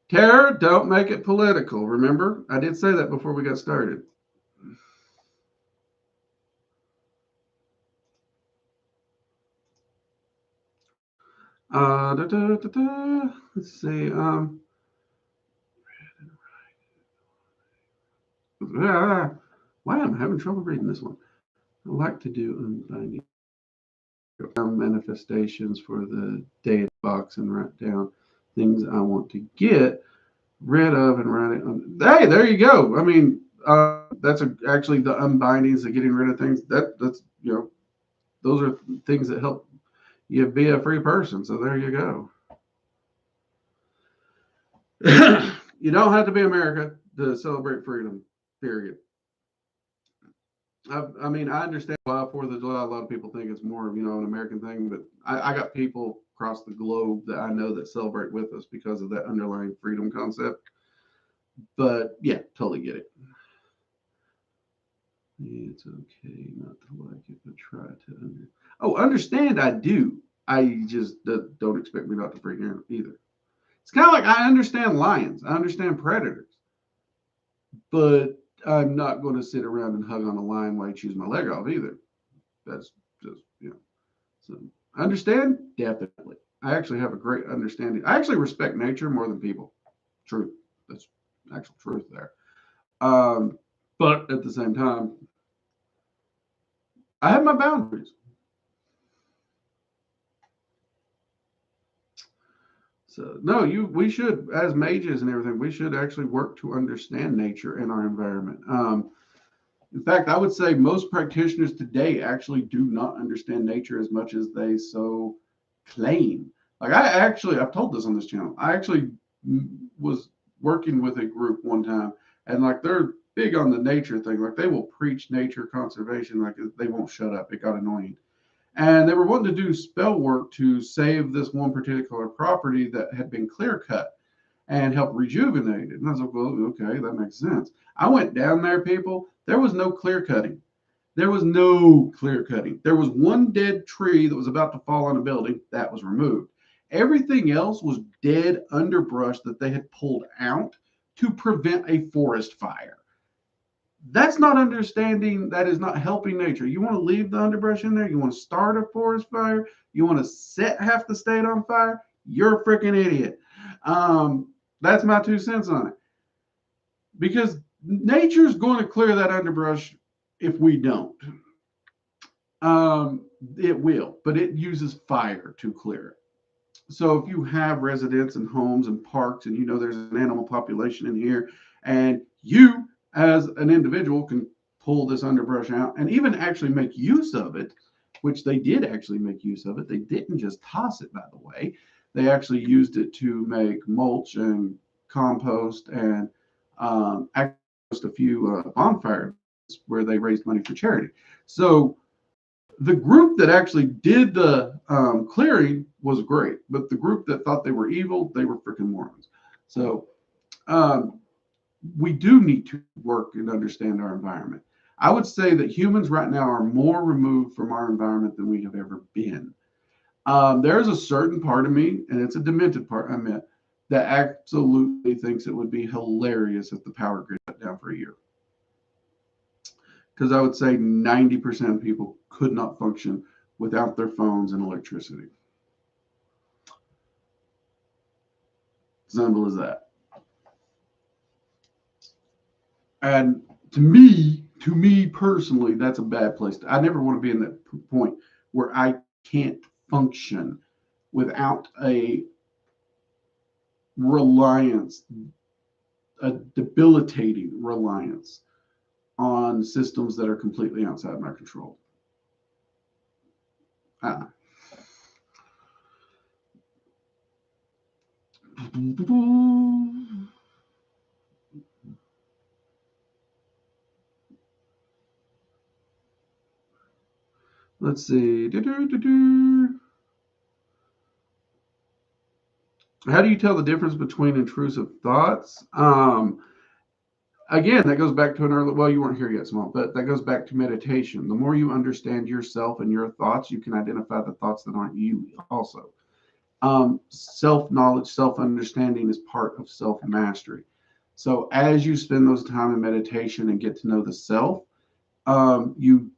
Tara, don't make it political. Remember, I did say that before we got started. Let's see. Why am I having trouble reading this one? I like to do unbinding manifestations for the deity box and write down things I want to get rid of and write it on. Hey, there you go. I mean, that's actually the unbindings, the getting rid of things. That's those are things that help you be a free person. So there you go. You don't have to be America to celebrate freedom. Period. I mean, I understand why 4th of July. A lot of people think it's more of an American thing, but I got people across the globe that I know that celebrate with us because of that underlying freedom concept. But yeah, totally get it. It's okay not to like it, but try to understand. I do. I just don't expect me not to freak out either. It's kind of like I understand lions. I understand predators, but I'm not going to sit around and hug on a lion while he chews my leg off either. That's just So understand definitely. I actually have a great understanding. I actually respect nature more than people. Truth. That's actual truth there. But at the same time, I have my boundaries. So no, we should, as mages and everything, we should actually work to understand nature and our environment. In fact, I would say most practitioners today actually do not understand nature as much as they so claim. Like I've told this on this channel. I actually was working with a group one time, and like they're big on the nature thing. Like they will preach nature conservation, like they won't shut up. It got annoying. And they were wanting to do spell work to save this one particular property that had been clear cut and help rejuvenate it. And I was like, well, okay, that makes sense. I went down there, people. There was no clear cutting. There was no clear cutting. There was one dead tree that was about to fall on a building that was removed. Everything else was dead underbrush that they had pulled out to prevent a forest fire. That's not understanding. That is not helping nature. You want to leave the underbrush in there? You want to start a forest fire? You want to set half the state on fire? You're a freaking idiot. That's my 2 cents on it. Because nature's going to clear that underbrush if we don't. It will, but it uses fire to clear it. So if you have residents and homes and parks and there's an animal population in here and you as an individual can pull this underbrush out and even actually make use of it, which they did actually make use of it. They didn't just toss it, by the way. They actually used it to make mulch and compost and actually a few bonfires where they raised money for charity. So the group that actually did the clearing was great, but the group that thought they were evil, they were freaking morons. So we do need to work and understand our environment. I would say that humans right now are more removed from our environment than we have ever been. There's a certain part of me, and it's a demented part, I meant, that absolutely thinks it would be hilarious if the power grid shut down for a year. Because I would say 90% of people could not function without their phones and electricity. Simple as that. And to me personally, that's a bad place. I never want to be in that point where I can't function without a reliance, a debilitating reliance on systems that are completely outside my control. Let's see. How do you tell the difference between intrusive thoughts? Again, that goes back to an early, well, you weren't here yet, Small, but that goes back to meditation. The more you understand yourself and your thoughts, you can identify the thoughts that aren't you also. Self-knowledge, self-understanding is part of self-mastery. So as you spend those time in meditation and get to know the self, you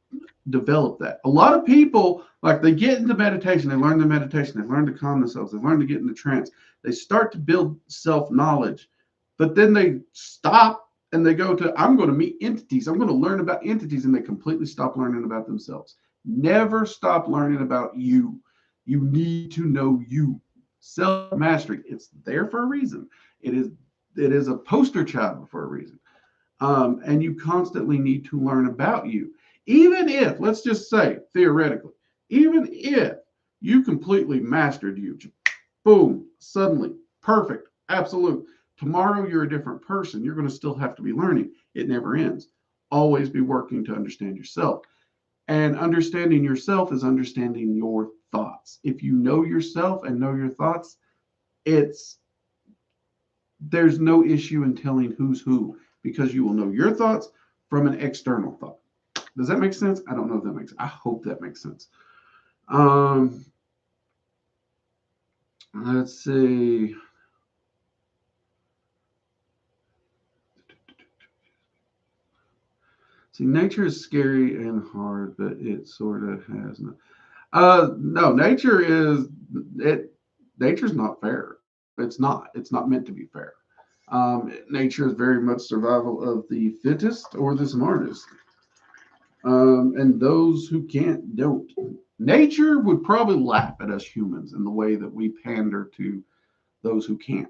develop that. A lot of people, like they get into meditation, they learn the meditation, they learn to calm themselves, they learn to get into trance, they start to build self-knowledge, but then they stop and they go to, I'm going to meet entities, I'm going to learn about entities, and they completely stop learning about themselves. Never stop learning about you. You need to know you. Self-mastery, it's there for a reason. It is a poster child for a reason. And you constantly need to learn about you. Even if, let's just say, theoretically, even if you completely mastered you, boom, suddenly, perfect, absolute. Tomorrow you're a different person. You're going to still have to be learning. It never ends. Always be working to understand yourself. And understanding yourself is understanding your thoughts. If you know yourself and know your thoughts, there's no issue in telling who's who, because you will know your thoughts from an external thought. Does that make sense? I don't know if that makes sense. I hope that makes sense. Let's see. See, nature is scary and hard, but it sort of has no. No, nature's not fair. It's not meant to be fair. Nature is very much survival of the fittest or the smartest. And those who can't don't. Nature would probably laugh at us humans in the way that we pander to those who can't.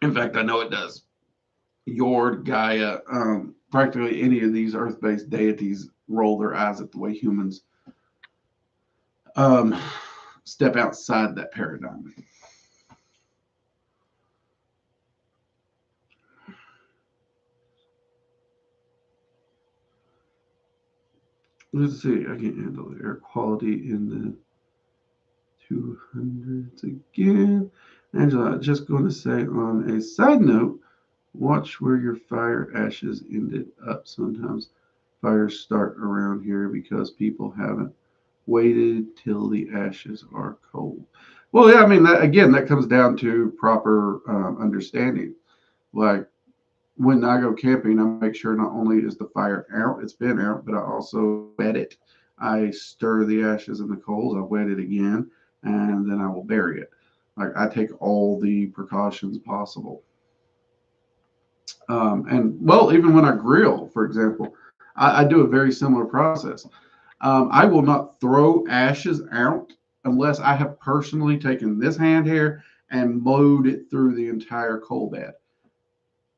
In fact, I know it does. Yord, Gaia, practically any of these earth-based deities roll their eyes at the way humans step outside that paradigm. Let's see, I can't handle the air quality in the 200s again. Angela, just going to say on a side note, watch where your fire ashes ended up. Sometimes fires start around here because people haven't waited till the ashes are cold. Well, yeah, I mean, that comes down to proper understanding. Like when I go camping, I make sure not only is the fire out, it's been out, but I also wet it. I stir the ashes in the coals, I wet it again, and then I will bury it. Like I take all the precautions possible. And well, even when I grill, for example, I do a very similar process. I will not throw ashes out unless I have personally taken this hand here and mowed it through the entire coal bed.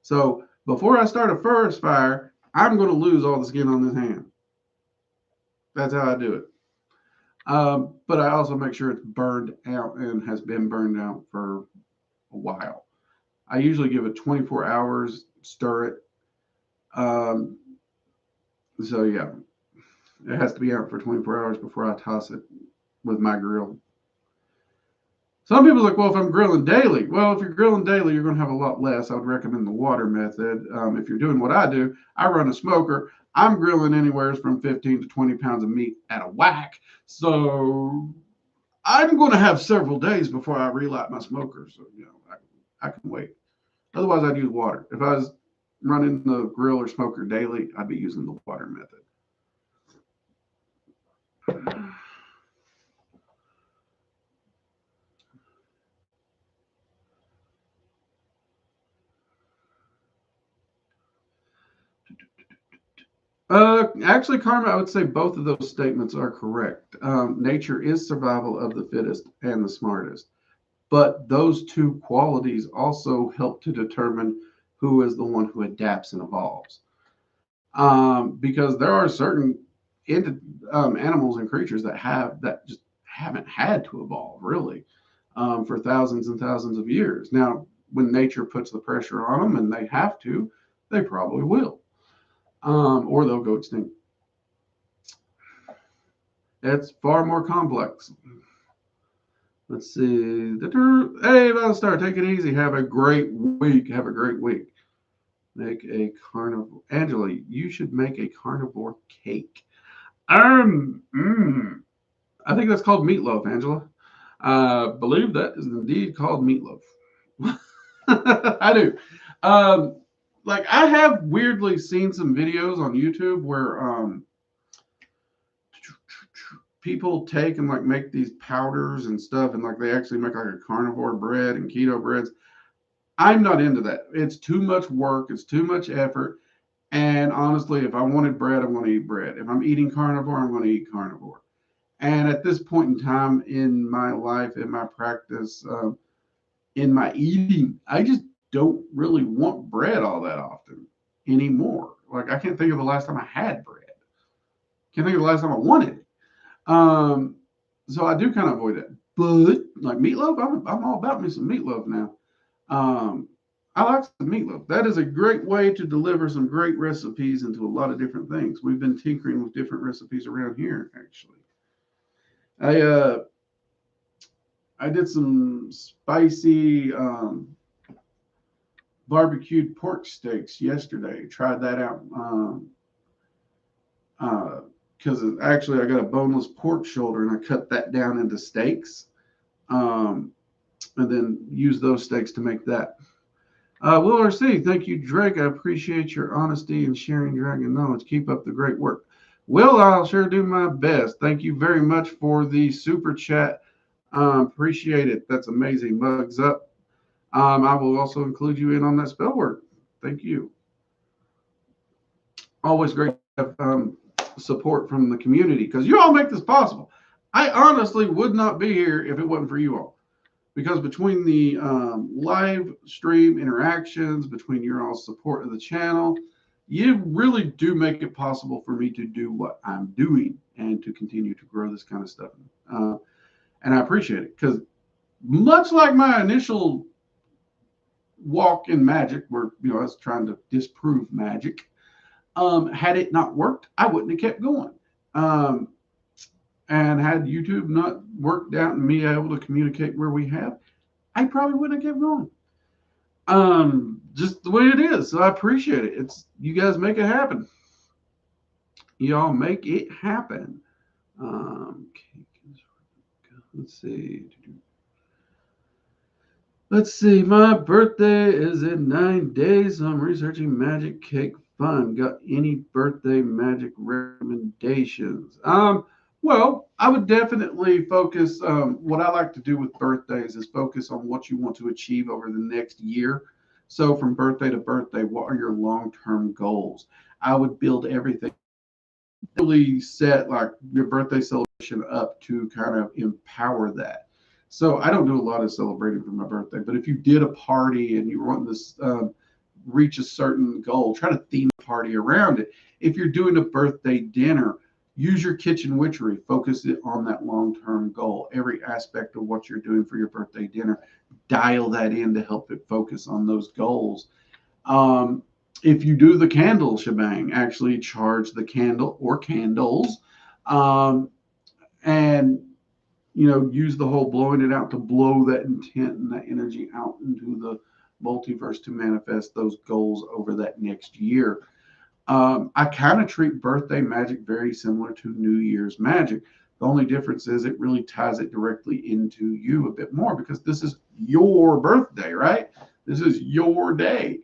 So before I start a forest fire, I'm going to lose all the skin on this hand. That's how I do it. But I also make sure it's burned out and has been burned out for a while. I usually give it 24 hours, stir it. So yeah, it has to be out for 24 hours before I toss it with my grill. Some people are like, well, if I'm grilling daily, well, if you're grilling daily, you're going to have a lot less. I would recommend the water method. If you're doing what I do, I run a smoker. I'm grilling anywhere from 15 to 20 pounds of meat at a whack. So I'm going to have several days before I relight my smoker. So, I can wait. Otherwise, I'd use water. If I was running the grill or smoker daily, I'd be using the water method. Actually, Karma, I would say both of those statements are correct. Nature is survival of the fittest and the smartest. But those two qualities also help to determine who is the one who adapts and evolves. Because there are certain animals and creatures that just haven't had to evolve really for thousands and thousands of years. Now, when nature puts the pressure on them and they have to, they probably will. Or they'll go extinct. It's far more complex. Let's see. Hey, Valstar, take it easy. Have a great week. Have a great week. Make a carnivore. Angela, you should make a carnivore cake. I think that's called meatloaf, Angela. I believe that is indeed called meatloaf. I do. Like I have weirdly seen some videos on YouTube where people take and like make these powders and stuff, and like they actually make like a carnivore bread and keto breads. I'm not into that. It's too much work. It's too much effort. And honestly, if I wanted bread, I'm going to eat bread. If I'm eating carnivore, I'm going to eat carnivore. And at this point in time in my life, in my practice, in my eating, I just don't really want bread all that often anymore. Like I can't think of the last time I had bread. Can't think of the last time I wanted it. So I do kind of avoid it. But like meatloaf, I'm all about me some meatloaf now. I like some meatloaf. That is a great way to deliver some great recipes into a lot of different things. We've been tinkering with different recipes around here, actually. I did some spicy barbecued pork steaks yesterday. Tried that out because actually I got a boneless pork shoulder and I cut that down into steaks and then use those steaks to make that. Will RC, thank you, Drake. I appreciate your honesty and sharing dragon knowledge. Keep up the great work. Will, I'll sure do my best. Thank you very much for the super chat. Appreciate it. That's amazing. Mugs up. I will also include you in on that spell work. Thank you. Always great to have support from the community because you all make this possible. I honestly would not be here if it wasn't for you all. Because between the live stream interactions, between your all support of the channel, you really do make it possible for me to do what I'm doing and to continue to grow this kind of stuff. And I appreciate it because much like my initial walk in magic, where I was trying to disprove magic, had it not worked, I wouldn't have kept going. And had YouTube not worked out and me able to communicate where we have, I probably wouldn't have kept going. Just the way it is. So I appreciate it. It's you guys make it happen. Y'all make it happen. Let's see. Let's see. My birthday is in 9 days. So I'm researching magic cake fun. Got any birthday magic recommendations? Well, I would definitely focus. What I like to do with birthdays is focus on what you want to achieve over the next year. So from birthday to birthday, what are your long-term goals? I would build everything, really set like your birthday celebration up to kind of empower that. So I don't do a lot of celebrating for my birthday, but if you did a party and you want to reach a certain goal, try to theme the party around it. If you're doing a birthday dinner, use your kitchen witchery. Focus it on that long-term goal. Every aspect of what you're doing for your birthday dinner, dial that in to help it focus on those goals. If you do the candle shebang, actually charge the candle or candles, and use the whole blowing it out to blow that intent and that energy out into the multiverse to manifest those goals over that next year. I kind of treat birthday magic very similar to New Year's magic. The only difference is it really ties it directly into you a bit more, because this is your birthday, right? This is your day.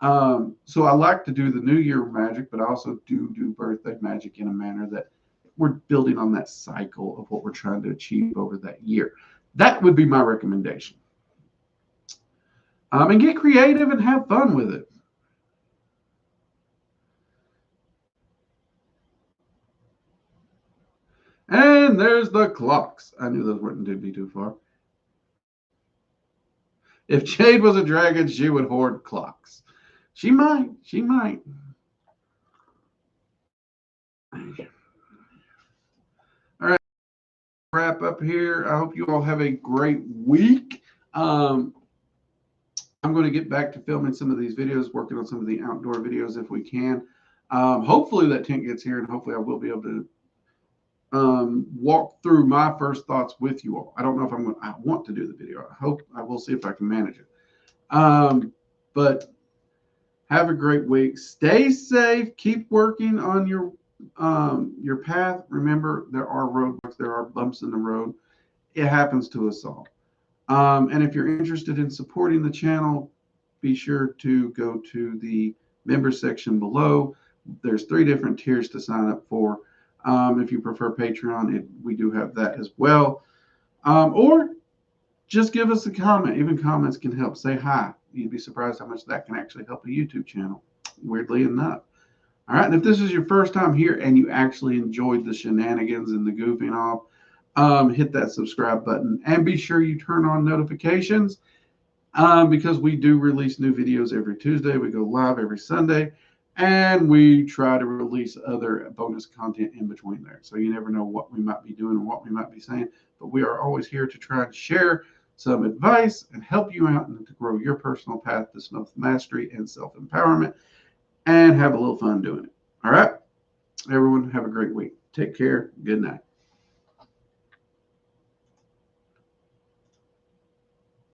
So I like to do the New Year magic, but I also do birthday magic in a manner that we're building on that cycle of what we're trying to achieve over that year. That would be my recommendation. And get creative and have fun with it. And there's the clocks. I knew those wouldn't be too far. If Jade was a dragon, she would hoard clocks. She might. She might. All right. Wrap up here. I hope you all have a great week. I'm going to get back to filming some of these videos, working on some of the outdoor videos if we can. Hopefully that tent gets here, and hopefully I will be able to walk through my first thoughts with you all. I don't know if I want to do the video. I will see if I can manage it. But have a great week. Stay safe. Keep working on your path. Remember, there are roadblocks. There are bumps in the road. It happens to us all. And if you're interested in supporting the channel, be sure to go to the member section below. There's 3 different tiers to sign up for. If you prefer Patreon, we do have that as well. Or just give us a comment. Even comments can help. Say hi. You'd be surprised how much that can actually help a YouTube channel, weirdly enough. All right. And if this is your first time here and you actually enjoyed the shenanigans and the goofing off, hit that subscribe button and be sure you turn on notifications, because we do release new videos every Tuesday. We go live every Sunday, and we try to release other bonus content in between there. So you never know what we might be doing and what we might be saying, but we are always here to try and share some advice and help you out and to grow your personal path to self-mastery and self-empowerment, and have a little fun doing it. All right, everyone, have a great week. Take care. Good night.